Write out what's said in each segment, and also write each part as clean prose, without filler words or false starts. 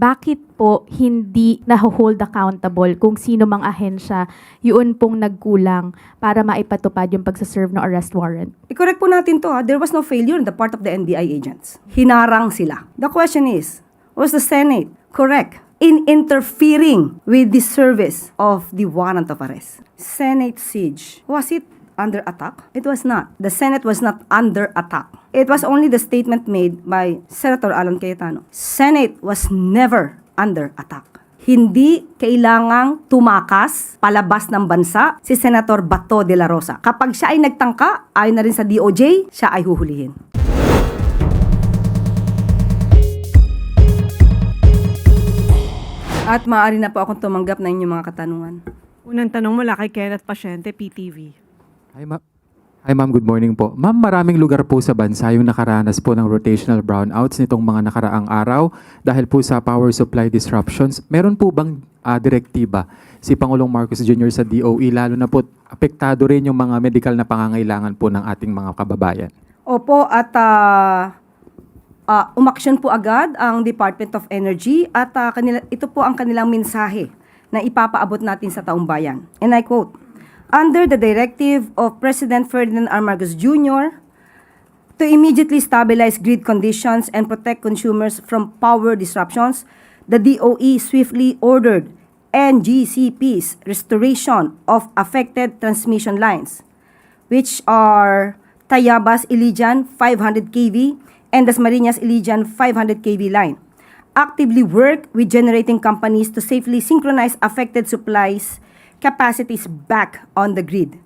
bakit po hindi na-hold accountable kung sino mang ahensya yun pong nagkulang para maipatupad yung pagsaserve ng arrest warrant? I-correct po natin to ha. There was no failure on the part of the NBI agents. Hinarang sila. The question is, was the Senate correct in interfering with the service of the warrant of arrest? Senate siege, was it under attack? It was not. The Senate was not under attack. It was only the statement made by Senator Alan Cayetano. Senate was never under attack. Hindi kailangang tumakas palabas ng bansa si Senator Bato de la Rosa. Kapag siya ay nagtangka, ayon na rin sa DOJ, siya ay huhulihin. At maaari na po akong tumanggap na inyong mga katanungan. Unang tanong mula kay Kenneth Pasyente, PTV. Hi ma'am, good morning po. Ma'am, maraming lugar po sa bansa yung nakaranas po ng rotational brownouts nitong mga nakaraang araw dahil po sa power supply disruptions. Meron po bang direktiba si Pangulong Marcos Jr. sa DOE, lalo na po apektado rin yung mga medical na pangangailangan po ng ating mga kababayan? Opo, at umaksyon po agad ang Department of Energy at ito po ang kanilang mensahe na ipapaabot natin sa taong bayan. And I quote, "Under the directive of President Ferdinand R. Marcos Jr. to immediately stabilize grid conditions and protect consumers from power disruptions, the DOE swiftly ordered NGCP's restoration of affected transmission lines, which are Tayabas Ilijan 500 kV and Dasmariñas Ilijan 500 kV line. Actively work with generating companies to safely synchronize affected supplies capacities back on the grid.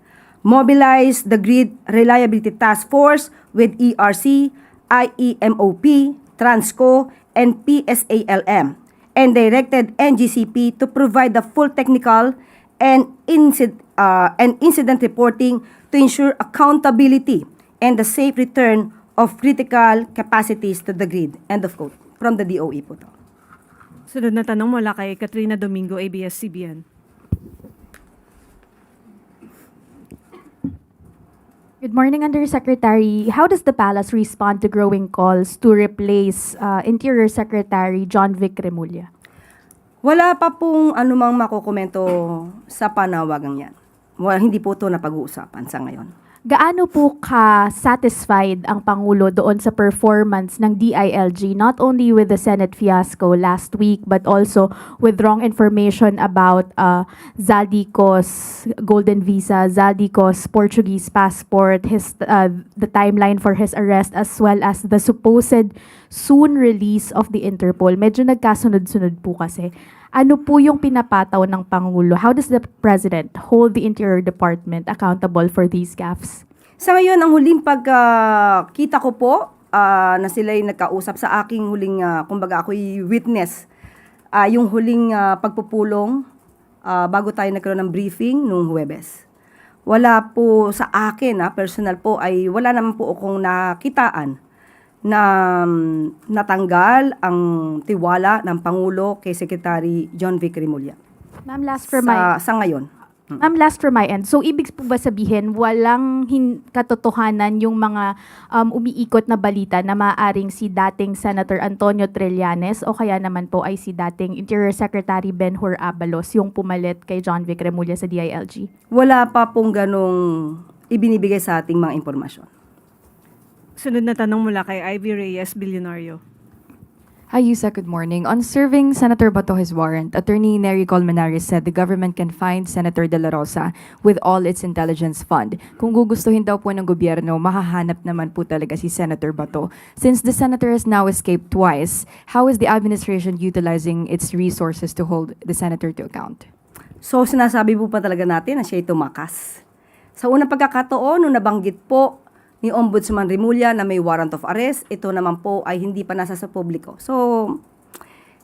Mobilize the Grid Reliability Task Force with ERC, IEMOP, Transco, and PSALM, and directed NGCP to provide the full technical and incident reporting to ensure accountability and the safe return of critical capacities to the grid. End of quote. From the DOE po to. Sunod na tanong mula kay Katrina Domingo, ABS-CBN. Good morning, Undersecretary. How does the Palace respond to growing calls to replace Interior Secretary John Vic Remulla? Wala pa pong anumang makukomento sa panawagang yan. Hindi po ito napag-uusapan sa ngayon. Gaano po ka-satisfied ang Pangulo doon sa performance ng DILG, not only with the Senate fiasco last week, but also with wrong information about Zaldico's golden visa, Zaldico's Portuguese passport, the timeline for his arrest, as well as the supposed soon release of the Interpol? Medyo nagkasunod-sunod po kasi. Ano po yung pinapataw ng Pangulo? How does the President hold the Interior Department accountable for these gaffes? Sa ngayon, ang huling pagkita ko po na sila'y nagkausap sa aking huling, kumbaga ako'y witness, yung huling pagpupulong bago tayo nagkaroon ng briefing noong Huwebes. Wala po sa akin, personal po, ay wala naman po akong nakitaan na natanggal ang tiwala ng Pangulo kay Secretary John Vic Remulla. Ma'am, last for my... Sa ngayon. Ma'am, last for my end. So, ibig po ba sabihin, walang katotohanan yung mga umiikot na balita na maaaring si dating Senator Antonio Trillanes o kaya naman po ay si dating Interior Secretary Ben-Hur Abalos yung pumalit kay John Vic Remulla sa DILG? Wala pa pong ganong ibinibigay sa ating mga impormasyon. Sunod na tanong mula kay Ivy Reyes, Bilyonario. Hi, Yusek. Good morning. On serving Senator Bato his warrant, Attorney Nery Colmenares said the government can find Senator De La Rosa with all its intelligence fund. Kung gugustuhin daw po ng gobyerno, mahahanap naman po talaga si Senator Bato. Since the senator has now escaped twice, how is the administration utilizing its resources to hold the senator to account? So, sinasabi po pa talaga natin na siya'y tumakas. Sa unang pagkakataon, nung nabanggit po ni Ombudsman Remulla na may warrant of arrest, ito naman po ay hindi pa nasa sa publiko. So,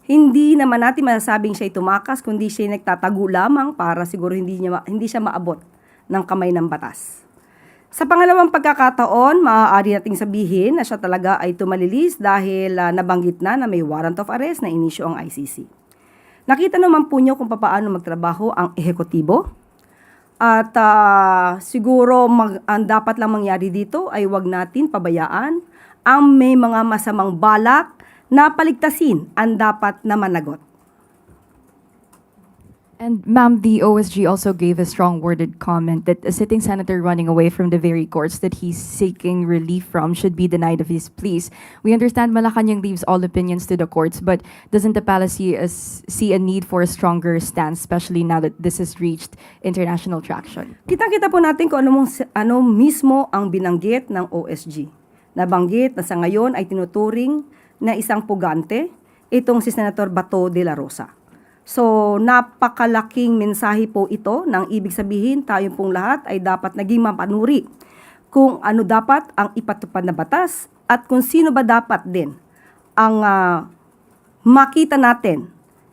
hindi naman natin masasabing siya'y tumakas, kundi siya'y nagtatago lamang para siguro hindi siya maabot ng kamay ng batas. Sa pangalawang pagkakataon, maaari nating sabihin na siya talaga ay tumalilis dahil nabanggit na may warrant of arrest na inisyo ang ICC. Nakita naman po niyo kung paano magtrabaho ang ehekutibo. At siguro ang dapat lang mangyari dito ay wag natin pabayaan ang may mga masamang balak na paligtasin ang dapat na managot. And ma'am, the OSG also gave a strong worded comment that a sitting senator running away from the very courts that he's seeking relief from should be denied of his pleas. We understand Malacanang leaves all opinions to the courts, but doesn't the palace see a need for a stronger stance, especially now that this has reached international traction? Kitang-kita po natin kung ano mismo ang binanggit ng OSG. Nabanggit na sa ngayon ay tinuturing na isang pugante itong si Senator Bato de la Rosa. So, napakalaking mensahe po ito nang ibig sabihin tayo pong lahat ay dapat naging mapanuri kung ano dapat ang ipatupad na batas at kung sino ba dapat din ang makita natin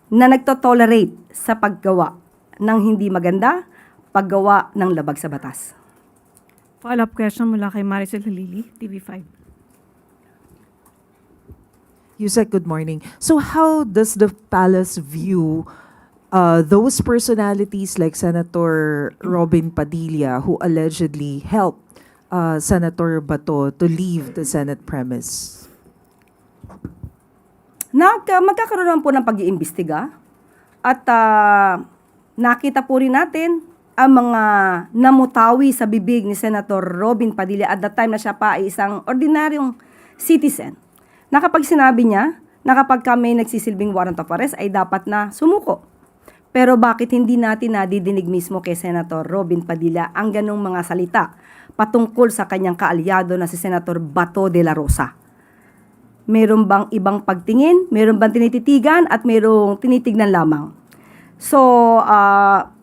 na nagtotolerate sa paggawa ng hindi maganda, paggawa ng labag sa batas. Follow-up question mula kay Maricel Halili, TV5. Yusek, good morning. So how does the palace view those personalities like Senator Robin Padilla who allegedly helped Senator Bato to leave the Senate premise? Magkakaroon naman po ng pag-iimbestiga at nakita po rin natin ang mga namutawi sa bibig ni Senator Robin Padilla at that time na siya pa ay isang ordinaryong citizen. Na kapag sinabi niya na kapag kami nagsisilbing warrant of arrest ay dapat na sumuko. Pero bakit hindi natin nadidinig mismo kay Senator Robin Padilla ang ganong mga salita patungkol sa kanyang kaalyado na si Senator Bato de la Rosa? Meron bang ibang pagtingin? Meron bang tinititigan? At merong tinitignan lamang? So,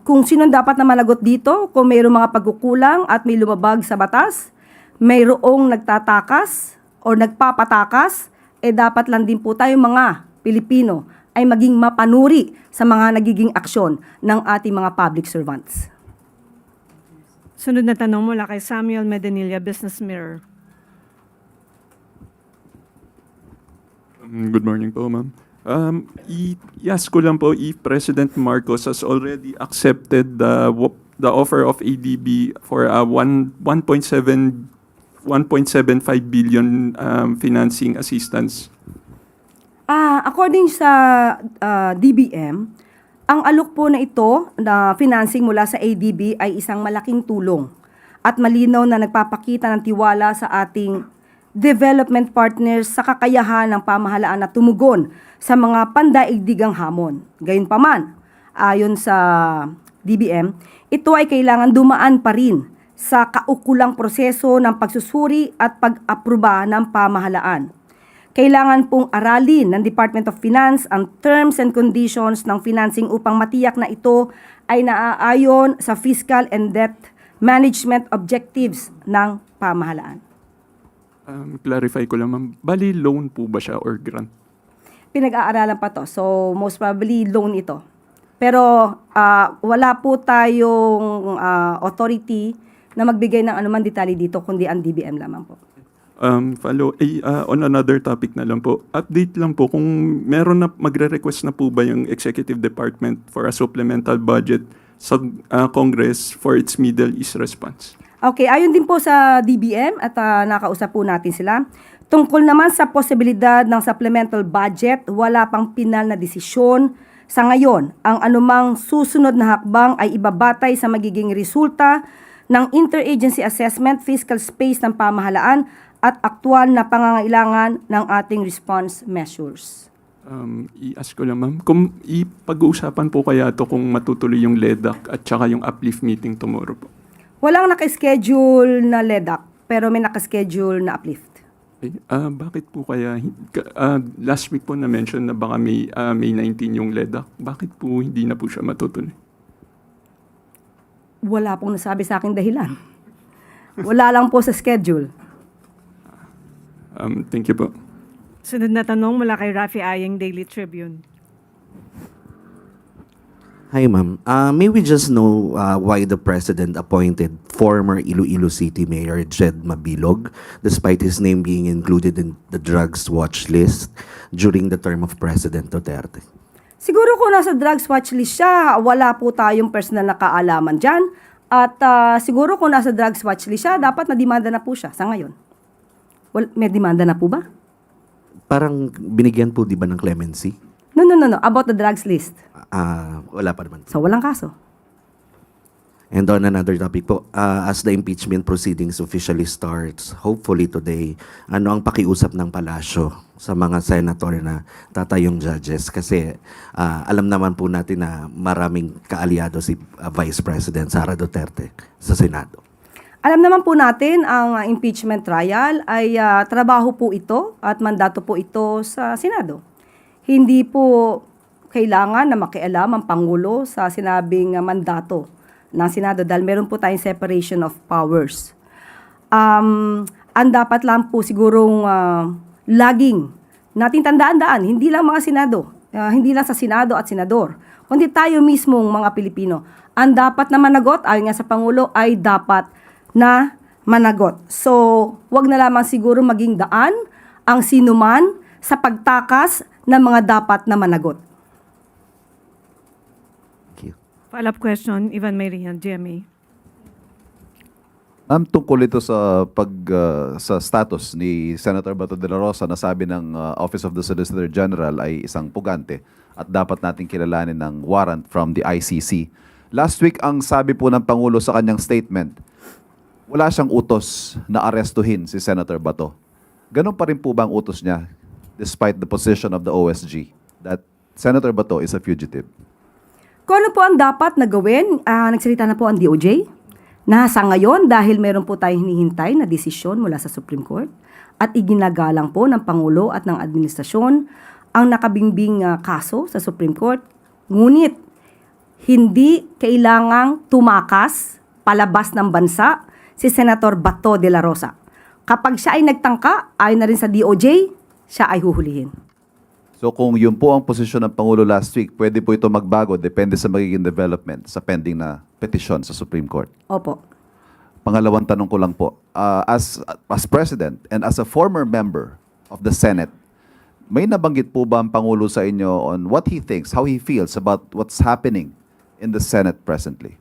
kung sino dapat na managot dito, kung mayroong mga pagkukulang at may lumabag sa batas, mayroong nagtatakas o nagpapatakas, dapat lang din po tayo mga Pilipino ay maging mapanuri sa mga nagiging aksyon ng ating mga public servants. Sunod na tanong mula kay Samuel Medanilla, Business Mirror. Good morning po, ma'am. I-ask ko lang po if President Marcos has already accepted the offer of ADB for a 1.75 billion financing assistance. According sa DBM, ang alok po na ito na financing mula sa ADB ay isang malaking tulong at malinaw na nagpapakita ng tiwala sa ating development partners sa kakayahan ng pamahalaan na tumugon sa mga pandaigdigang hamon. Gayunpaman, ayon sa DBM, ito ay kailangan dumaan pa rin sa kaukulang proseso ng pagsusuri at pag-aproba ng pamahalaan. Kailangan pong aralin ng Department of Finance ang terms and conditions ng financing upang matiyak na ito ay naaayon sa fiscal and debt management objectives ng pamahalaan. Clarify ko lang, ma'am. Bali, loan po ba siya or grant? Pinag-aaralan pa to. So, most probably loan ito. Pero wala po tayong authority na magbigay ng anuman detalye dito, kundi ang DBM lamang po. On another topic na lang po, update lang po kung meron na, magre-request na po ba yung Executive Department for a supplemental budget sa Congress for its Middle East response. Okay, ayon din po sa DBM at nakausap po natin sila. Tungkol naman sa posibilidad ng supplemental budget, wala pang pinal na desisyon. Sa ngayon, ang anumang susunod na hakbang ay ibabatay sa magiging resulta ng interagency assessment, fiscal space ng pamahalaan at aktual na pangangailangan ng ating response measures. I-ask ko lang, ma'am, kung ipag-uusapan po kaya to kung matutuloy yung LEDAC at saka yung uplift meeting tomorrow po? Walang nakaschedule na LEDAC, pero may nakaschedule na uplift. Okay. Bakit po kaya, last week po na-mention na baka May 19 yung LEDAC, bakit po hindi na po siya matutuloy? Wala pong nasabi sa akin dahilan. Wala lang po sa schedule. Thank you po. Sunod na tanong mula kay Rafi Ayeng, Daily Tribune. Hi, ma'am. May we just know why the president appointed former Iloilo City Mayor Jed Mabilog, despite his name being included in the drugs watch list during the term of President Duterte? Siguro kung nasa drugs watch list siya, wala po tayong personal na kaalaman dyan. At siguro kung nasa drugs watch list siya, dapat na demanda na po siya sa ngayon. Well, may demanda na po ba? Parang binigyan po, di ba, ng clemency? No. About the drugs list. Wala pa naman. So, walang kaso. And on another topic po, as the impeachment proceedings officially starts, hopefully today, ano ang pakiusap ng palasyo sa mga senator na tatayong judges? Kasi alam naman po natin na maraming kaalyado si Vice President Sara Duterte sa Senado. Alam naman po natin ang impeachment trial ay trabaho po ito at mandato po ito sa Senado. Hindi po kailangan na makialam ang Pangulo sa sinabing mandato ng Senado dahil meron po tayong separation of powers. Ang dapat lang po sigurong laging nating tandaan-daan, hindi lang mga Senado, hindi lang sa Senado at Senador, kundi tayo mismong mga Pilipino. Ang dapat na managot, ayon nga sa Pangulo, ay dapat na managot. So, wag na lamang siguro maging daan ang sinuman sa pagtakas ng mga dapat na managot. Thank you. Follow-up question, Ivan Mayrian, GMA. Ma'am, tungkol ito sa sa status ni Senator Bato de la Rosa na sabi ng Office of the Solicitor General ay isang pugante at dapat nating kilalanin ng warrant from the ICC. Last week, ang sabi po ng Pangulo sa kanyang statement, wala siyang utos na arestuhin si Senator Bato. Ganun pa rin po ba ang utos niya despite the position of the OSG that Senator Bato is a fugitive? Kung ano po ang dapat na gawin, nagsalita na po ang DOJ na sa ngayon dahil meron po tayong hinihintay na desisyon mula sa Supreme Court at iginagalang po ng Pangulo at ng administrasyon ang nakabingbing kaso sa Supreme Court. Ngunit, hindi kailangang tumakas palabas ng bansa si Senator Bato de la Rosa. Kapag siya ay nagtangka, ayon na rin sa DOJ, siya ay huhulihin. So kung yun po ang posisyon ng Pangulo last week, pwede po ito magbago depende sa magiging development sa pending na petisyon sa Supreme Court. Opo. Pangalawang tanong ko lang po, as President and as a former member of the Senate, may nabanggit po ba ang Pangulo sa inyo on what he thinks, how he feels about what's happening in the Senate presently?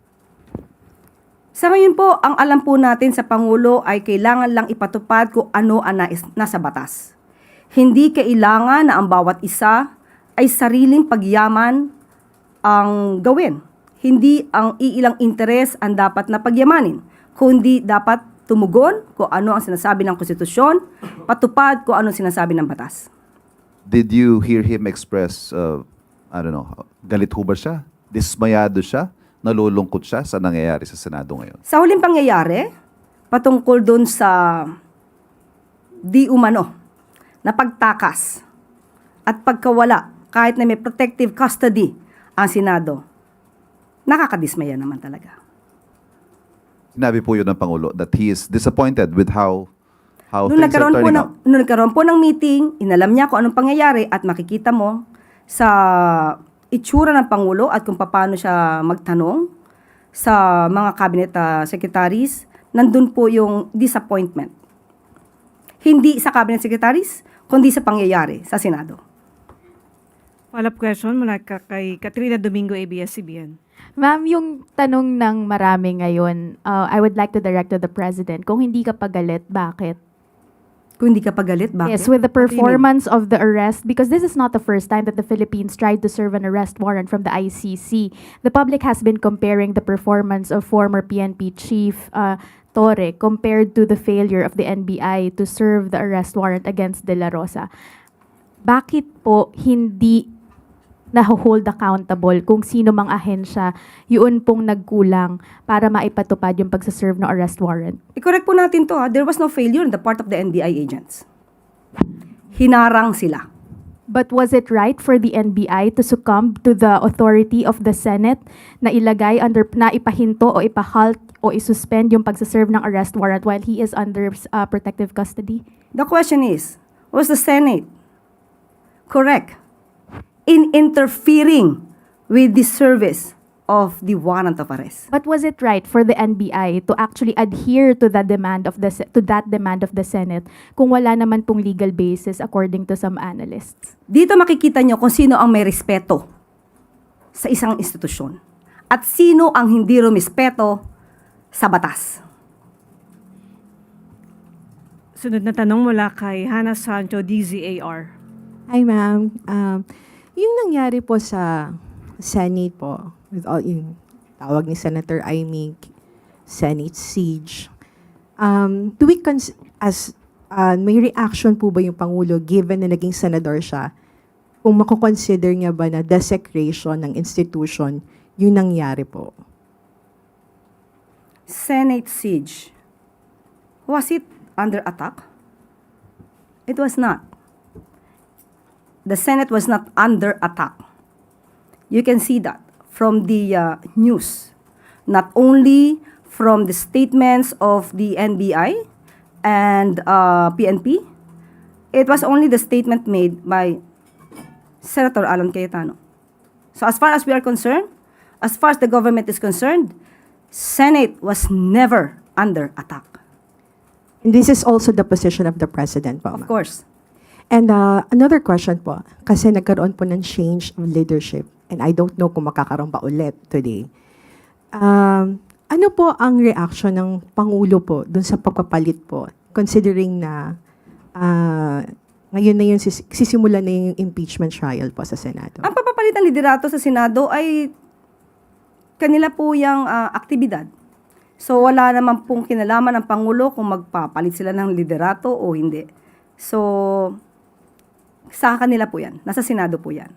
Sa ngayon po, ang alam po natin sa Pangulo ay kailangan lang ipatupad kung ano ang nasa batas. Hindi kailangan na ang bawat isa ay sariling pagyaman ang gawin. Hindi ang iilang interes ang dapat na pagyamanin, kundi dapat tumugon kung ano ang sinasabi ng konstitusyon, patupad kung ano ang sinasabi ng batas. Did you hear him express, galit ho ba siya? Dismayado siya? Nalulungkot siya sa nangyayari sa Senado ngayon? Sa huling pangyayari, patungkol dun sa di umano na pagtakas at pagkawala kahit na may protective custody ang Senado, nakakadismaya naman talaga. Sinabi po yun ng Pangulo that he is disappointed with how Nung things are turning out. nagkaroon po ng meeting, inalam niya kung anong pangyayari at makikita mo sa itsura ng Pangulo at kung paano siya magtanong sa mga cabinet secretaries, nandun po yung disappointment. Hindi sa cabinet secretaries, kundi sa pangyayari sa Senado. Follow-up question mula kay Katrina Domingo, ABS-CBN. Ma'am, yung tanong ng marami ngayon, I would like to direct to the President. Kung hindi ka pagalit, bakit? Kung hindi ka pagalit, bakit? Yes, with the What do you mean? performance of the arrest, because this is not the first time that the Philippines tried to serve an arrest warrant from the ICC. The public has been comparing the performance of former PNP Chief Torre compared to the failure of the NBI to serve the arrest warrant against De La Rosa. Bakit po hindi na-hold accountable kung sino mang ahensya yun pong nagkulang para maipatupad yung pagsaserve ng arrest warrant? I-correct po natin to. There was no failure on the part of the NBI agents. Hinarang sila. But was it right for the NBI to succumb to the authority of the Senate na ilagay under, na ipahinto o ipahalt o isuspend yung pagsaserve ng arrest warrant while he is under protective custody? The question is, was the Senate correct in interfering with the service of the warrant of arrest? But was it right for the NBI to actually adhere to the demand of that demand of the Senate kung wala naman pong legal basis according to some analysts? Dito makikita nyo kung sino ang may respeto sa isang institusyon at sino ang hindi rumispeto sa batas. Sunod na tanong mula kay Hannah Sancho, DZAR. Hi, ma'am. Yung nangyari po sa Senate po, with all yung tawag ni Senator Amy, Senate siege, do we may reaction po ba yung Pangulo given na naging senador siya? Kung mako-consider niya ba na desecration ng institution yung nangyari po? Senate siege. Was it under attack? It was not. The Senate was not under attack. You can see that from the news, not only from the statements of the NBI and PNP. It was only the statement made by Senator Alan Cayetano. So as far as we are concerned, as far as the government is concerned, Senate was never under attack. And this is also the position of the President po, Of ma'am. course. And another question po, kasi nagkaroon po ng change of leadership and I don't know kung makakaroon pa ulit today. Ano po ang reaction ng Pangulo po dun sa pagpapalit po, considering na ngayon na yung sisimulan na yung impeachment trial po sa Senado? Ang papapalit ng liderato sa Senado ay kanila po yung aktibidad. So wala naman pong kinalaman ng Pangulo kung magpapalit sila ng liderato o hindi. So sa kanila po yan. Nasa Senado po yan.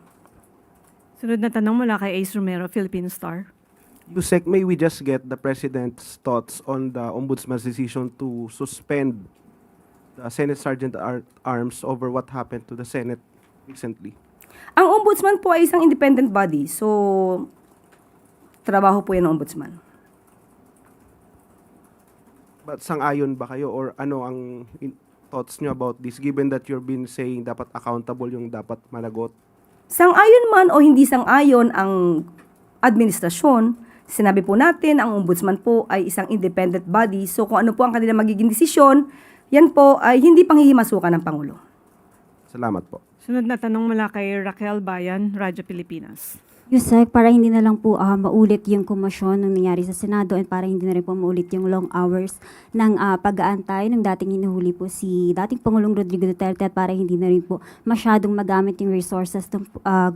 Sunod na tanong mula kay Ace Romero, Philippine Star. Yusek, may we just get the President's thoughts on the Ombudsman's decision to suspend the Senate Sergeant at Arms over what happened to the Senate recently? Ang Ombudsman po ay isang independent body. So trabaho po yan ng Ombudsman. But sang-ayon ba kayo or ano ang thoughts nyo about this given that you've been saying dapat accountable yung dapat managot? Sang-ayon man o hindi sang-ayon ang administrasyon, sinabi po natin ang Ombudsman po ay isang independent body. So kung ano po ang kanilang magiging desisyon, yan po ay hindi panghihimasukan ng Pangulo. Salamat po. Sunod na tanong mula kay Raquel Bayan, Radyo Pilipinas. Yusek, para hindi na lang po maulit yung komosyon ng nangyari sa Senado at para hindi na rin po maulit yung long hours ng pag-aantay ng dating hinuhuli po si dating Pangulong Rodrigo Duterte at para hindi na rin po masyadong magamit yung resources ng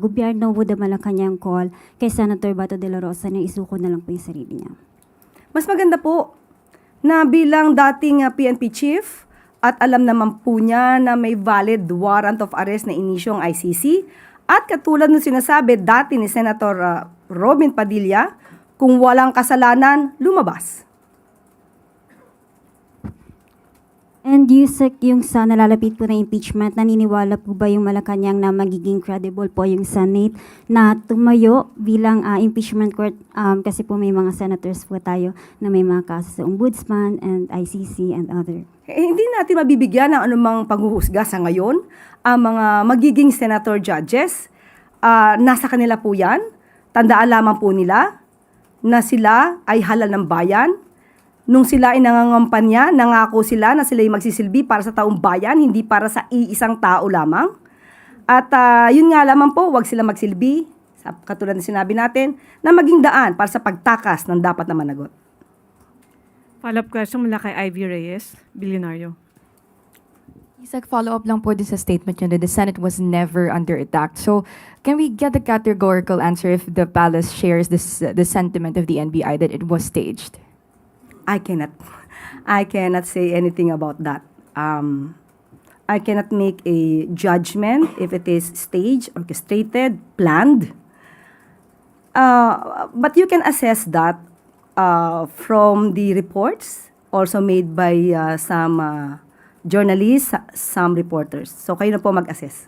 gobyerno, would naman lang kanyang call kay Senator Bato de la Rosa na isuko na lang po yung sarili niya. Mas maganda po na bilang dating PNP chief at alam naman po niya na may valid warrant of arrest na inisyong ICC. At katulad ng sinasabi dati ni Senator Robin Padilla, kung walang kasalanan, lumabas. And Yusek, yung sa nalalapit po na impeachment, naniniwala po ba yung Malacanang na magiging credible po yung Senate na tumayo bilang impeachment court? Kasi po may mga senators po tayo na may mga kaso sa Ombudsman and ICC and other. Hindi natin mabibigyan ng anumang paghuhusga sa ngayon. Ang mga magiging senator judges, nasa kanila po yan. Tandaan lamang po nila na sila ay halal ng bayan. Nung sila ay nangangampanya, nangako sila na sila ay magsisilbi para sa taong bayan, hindi para sa iisang tao lamang. At yun nga lamang po, wag sila magsilbi, katulad na sinabi natin, na maging daan para sa pagtakas ng dapat na managot. Follow-up question mula kay Ivy Reyes, Bilyonaryo. Isaac, follow-up lang po din sa statement nyo that the Senate was never under attack. So, can we get a categorical answer if the palace shares the sentiment of the NBI that it was staged? I cannot say anything about that. I cannot make a judgment if it is staged, orchestrated, planned. But you can assess that from the reports also made by some journalists, some reporters. So kayo na po mag-assess.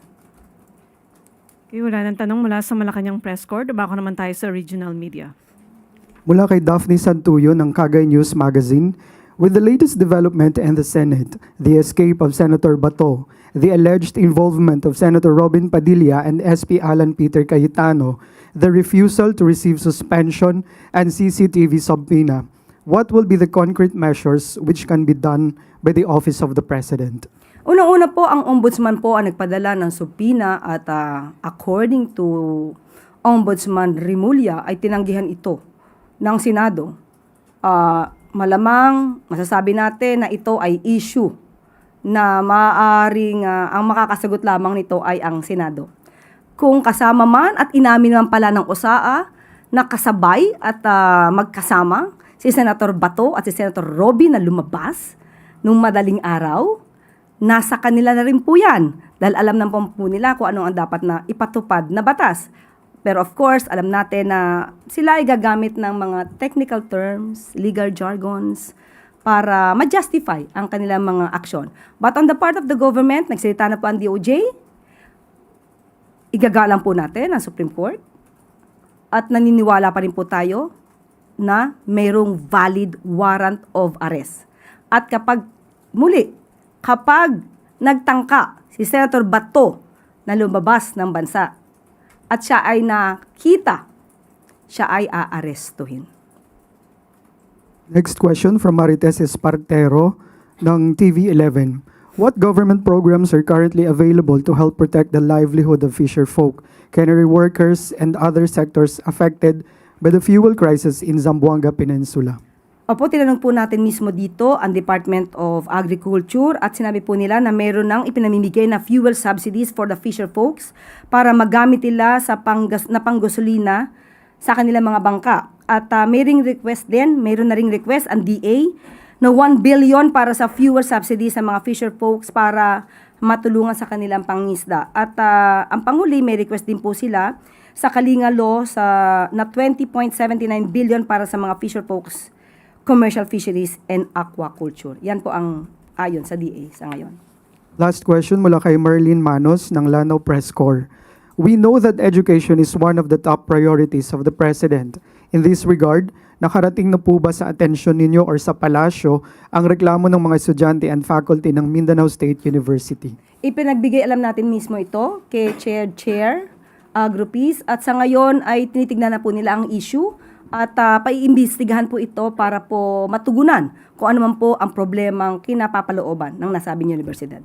Okay, wala nang tanong mula sa Malacanang Press Corps. Bako naman tayo sa regional media. Mula kay Daphne Santuyo ng Kagay News Magazine, with the latest development in the Senate, the escape of Senator Bato, the alleged involvement of Senator Robin Padilla and SP Alan Peter Cayetano, the refusal to receive suspension and CCTV subpoena, what will be the concrete measures which can be done by the Office of the President? Unang-una po, ang Ombudsman po ang nagpadala ng subpoena at according to Ombudsman Rimulya ay tinanggihan ito ng Senado. Malamang masasabi natin na ito ay issue na maaaring ang makakasagot lamang nito ay ang Senado. Kung kasama man at inamin naman pala ng OSAA na kasabay at magkasama si Senator Bato at si Senator Robin na lumabas nung madaling araw, nasa kanila na rin po yan dahil alam naman po nila kung ano ang dapat na ipatupad na batas. Pero of course, alam natin na sila ay gagamit ng mga technical terms, legal jargons, para ma-justify ang kanilang mga aksyon. But on the part of the government, nagsalita na po ang DOJ, igagalang po natin ang Supreme Court at naniniwala pa rin po tayo na mayroong valid warrant of arrest. At kapag nagtangka si Senator Bato na lumabas ng bansa at siya ay nakita, siya ay aarestuhin. Next question from Marites Espartero ng TV11. What government programs are currently available to help protect the livelihood of fisher folk, cannery workers, and other sectors affected by the fuel crisis in Zamboanga Peninsula? Opo, tinanong po natin mismo dito ang Department of Agriculture at sinabi po nila na meron ng ipinamimigay na fuel subsidies for the fisher folks para magamit nila sa panggasolina sa kanilang mga bangka. At mayroon na ring request ang DA na 1 billion para sa fuel subsidies sa mga fisher folks para matulungan sa kanilang pangisda. At ang panghuli, may request din po sila sa Kalinga Law na 20.79 billion para sa mga fisher folks, commercial fisheries, and aquaculture. Yan po ang ayon sa DA sa ngayon. Last question mula kay Marlene Manos ng Lanao Press Corps. We know that education is one of the top priorities of the President. In this regard, nakarating na po ba sa atensyon ninyo or sa palasyo ang reklamo ng mga estudyante and faculty ng Mindanao State University? Ipinagbigay alam natin mismo ito kay Chair Agrupis at sa ngayon ay tinitignan na po nila ang issue at paiimbestigahan po ito para po matugunan kung ano man po ang problemang kinapapalooban ng nasabing universidad.